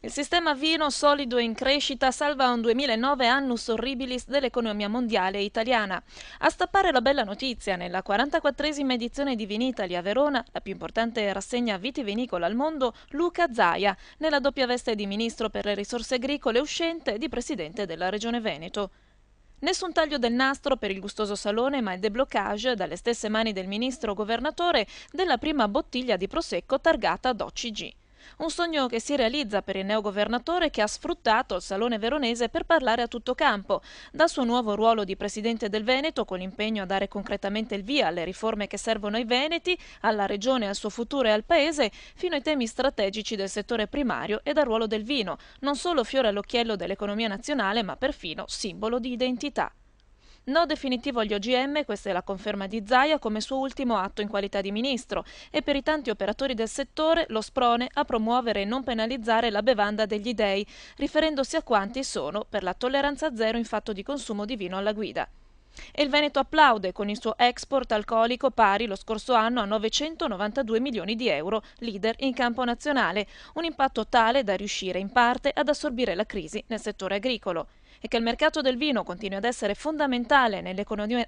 Il sistema vino solido e in crescita salva un 2009 annus horribilis dell'economia mondiale e italiana. A stappare la bella notizia, nella 44esima edizione di Vinitaly a Verona, la più importante rassegna vitivinicola al mondo, Luca Zaia, nella doppia veste di ministro per le risorse agricole uscente e di presidente della Regione Veneto. Nessun taglio del nastro per il gustoso salone, ma il deblocage, dalle stesse mani del ministro governatore, della prima bottiglia di prosecco targata DOCG. Un sogno che si realizza per il neogovernatore che ha sfruttato il Salone Veronese per parlare a tutto campo, dal suo nuovo ruolo di presidente del Veneto con l'impegno a dare concretamente il via alle riforme che servono ai veneti, alla regione, al suo futuro e al paese, fino ai temi strategici del settore primario e dal ruolo del vino, non solo fiore all'occhiello dell'economia nazionale ma perfino simbolo di identità. No definitivo agli OGM, questa è la conferma di Zaia come suo ultimo atto in qualità di ministro e per i tanti operatori del settore lo sprone a promuovere e non penalizzare la bevanda degli dei, riferendosi a quanti sono per la tolleranza zero in fatto di consumo di vino alla guida. E il Veneto applaude con il suo export alcolico pari lo scorso anno a 992 milioni di euro, leader in campo nazionale, un impatto tale da riuscire in parte ad assorbire la crisi nel settore agricolo. E che il mercato del vino continui ad essere fondamentale nell'economia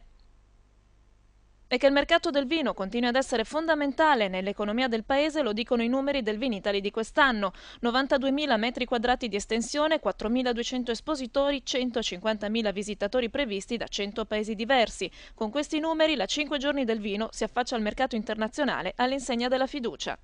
del paese lo dicono i numeri del Vinitaly di quest'anno: 92.000 metri quadrati di estensione, 4.200 espositori, 150.000 visitatori previsti da 100 paesi diversi. Con questi numeri la 5 giorni del vino si affaccia al mercato internazionale all'insegna della fiducia.